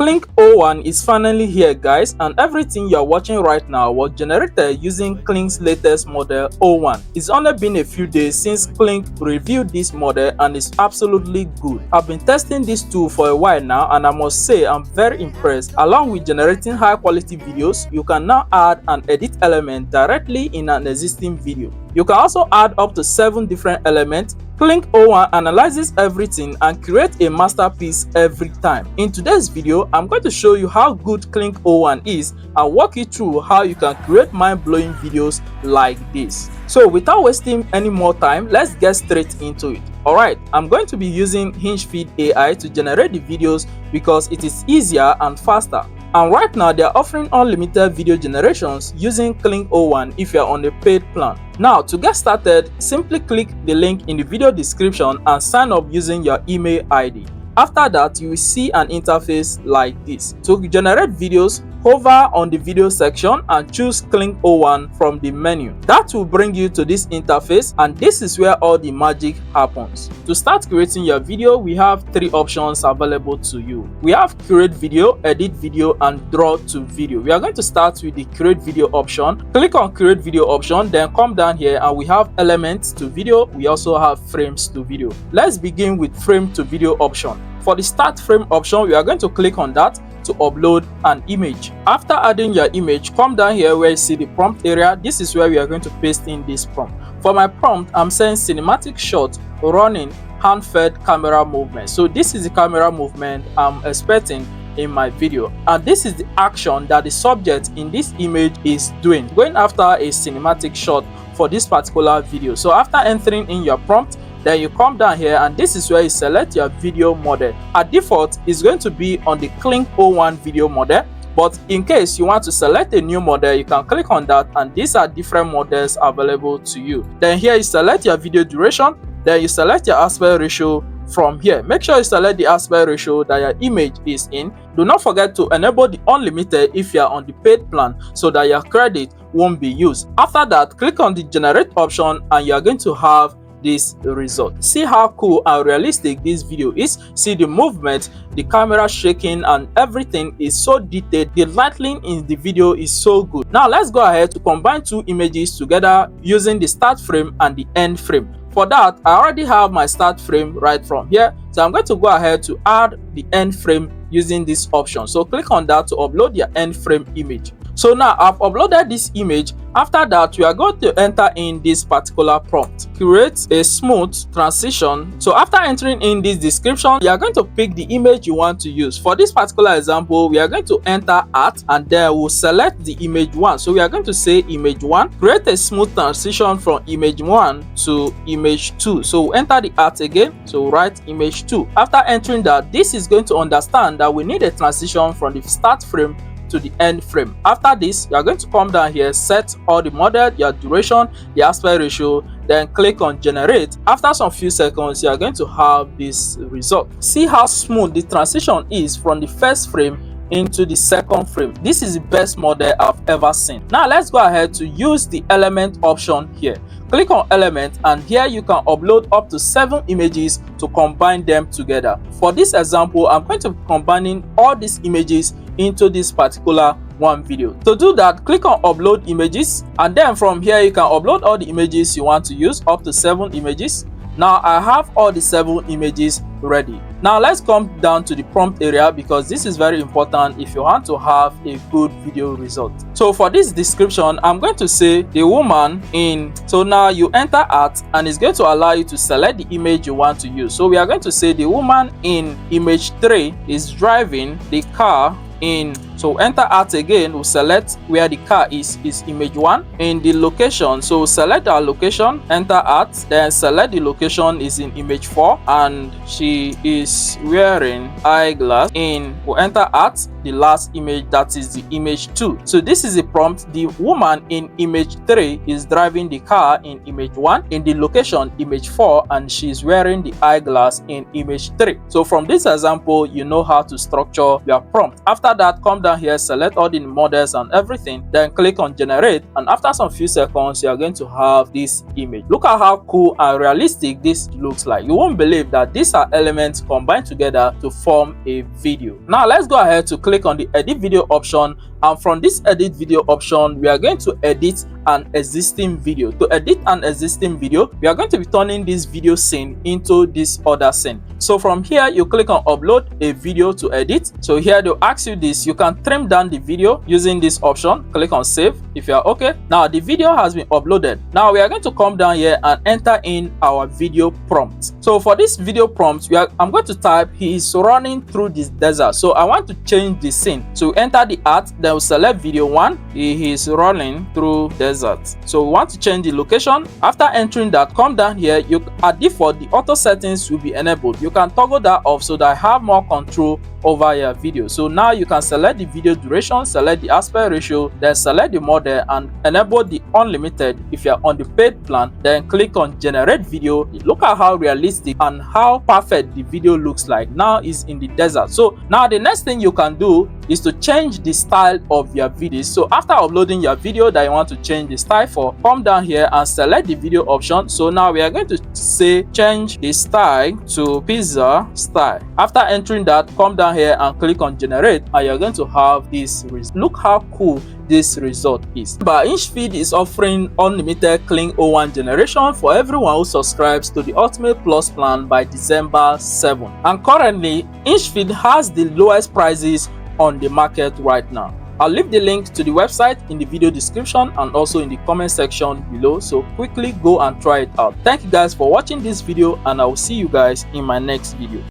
Kling O1 is finally here, guys, and everything you're watching right now was generated using Kling's latest model O1. It's only been a few days since Kling reviewed this model and it's absolutely good. I've been testing this tool for a while now and I must say I'm very impressed. Along with generating high quality videos, you can now add and edit elements directly in an existing video. You can also add up to 7 different elements. Kling O1 analyzes everything and creates a masterpiece every time. In today's video, I'm going to show you how good Kling O1 is and walk you through how you can create mind-blowing videos like this. So without wasting any more time, let's get straight into it. Alright, I'm going to be using Higgsfield AI to generate the videos because it is easier and faster. And right now they are offering unlimited video generations using Kling O1 if you are on a paid plan. Now to get started, simply click the link in the video description and sign up using your email ID. After that, you will see an interface like this. To generate videos, hover on the video section and choose Kling O1 from the menu. That will bring you to this interface, and this is where all the magic happens. To start creating your video, we have 3 options available to you. We have create video, edit video, and draw to video. We are going to start with the create video option. Click on create video option, then come down here and we have elements to video. We also have frames to video. Let's begin with frame to video option. For the start frame option, we are going to click on that to upload an image. After adding your image, come down here where you see the prompt area. This is where we are going to paste in this prompt. For my prompt, I'm saying cinematic shot running hand-fed camera movement. So this is the camera movement I'm expecting in my video, and this is the action that the subject in this image is doing, going after a cinematic shot for this particular video. So after entering in your prompt, then you come down here and this is where you select your video model. At default, it's going to be on the Kling O1 video model, but in case you want to select a new model, you can click on that and these are different models available to you. Then here you select your video duration, then you select your aspect ratio. From here, make sure you select the aspect ratio that your image is in. Do not forget to enable the unlimited if you are on the paid plan so that your credit won't be used. After that, click on the generate option and you are going to have this result. See how cool and realistic this video is. See the movement, the camera shaking, and everything is so detailed. The lighting in the video is so good. Now let's go ahead to combine 2 images together using the start frame and the end frame. For that, I already have my start frame right from here, so I'm going to go ahead to add the end frame using this option. So click on that to upload your end frame image. So now I've uploaded this image. After that, we are going to enter in this particular prompt. Create a smooth transition. So after entering in this description, you are going to pick the image you want to use. For this particular example, we are going to enter art and then we'll select the image 1. So we are going to say image 1. Create a smooth transition from image 1 to image 2. So we'll enter the art again. So we'll write image 2. After entering that, this is going to understand that we need a transition from the start frame to the end frame. After this, you are going to come down here, set all the model, your duration, the aspect ratio, then click on generate. After some few seconds, you are going to have this result. See how smooth the transition is from the first frame into the second frame. This is the best model I've ever seen. Now let's go ahead to use the element option here. Click on element and here you can upload up to 7 images to combine them together. For this example, I'm going to be combining all these images into this particular one video. To do that, click on upload images and then from here you can upload all the images you want to use, up to 7 images. Now I have all the 7 images ready. Now let's come down to the prompt area because this is very important if you want to have a good video result. So for this description, I'm going to say the woman in. So now you enter art and it's going to allow you to select the image you want to use. So we are going to say the woman in image 3 is driving the car in. So enter art again, we'll select where the car is image 1 in the location. So select our location, enter art, then select the location is in image 4 and she is wearing eyeglass in. We'll enter art, the last image, that is the image 2. So this is the prompt. The woman in image 3 is driving the car in image 1 in the location image 4 and she's wearing the eyeglass in image 3. So from this example, you know how to structure your prompt. After that, come down down here, select all the models and everything, then click on generate, and after some few seconds you are going to have this image. Look at how cool and realistic this looks like. You won't believe that these are elements combined together to form a video. Now let's go ahead to click on the edit video option, and from this edit video option we are going to edit an existing video. To edit an existing video, we are going to be turning this video scene into this other scene. So from here you click on upload a video to edit. So here they'll ask you this, you can trim down the video using this option. Click on save if you are okay. Now the video has been uploaded. Now we are going to come down here and enter in our video prompt. So for this video prompt, I'm going to type he is running through this desert. So I want to change the scene. So enter the art, then we'll select video 1. He is running through desert. So we want to change the location. After entering that, come down here. At default, the auto settings will be enabled. You can toggle that off so that I have more control over your video. So now you can select the video duration, select the aspect ratio, then select the model and enable the unlimited if you're on the paid plan, then click on generate video. Look at how realistic and how perfect the video looks like. Now is in the desert. So now the next thing you can do is to change the style of your video. So after uploading your video that you want to change the style for, come down here and select the video option. So now we are going to say change the style to pizza style. After entering that, come down here and click on generate, and you're going to have this result. Look how cool this result is. But Higgsfield is offering unlimited Kling O1 generation for everyone who subscribes to the Ultimate Plus plan by December 7. And currently, Higgsfield has the lowest prices on the market right now. I'll leave the link to the website in the video description and also in the comment section below, so quickly go and try it out. Thank you guys for watching this video, and I will see you guys in my next video.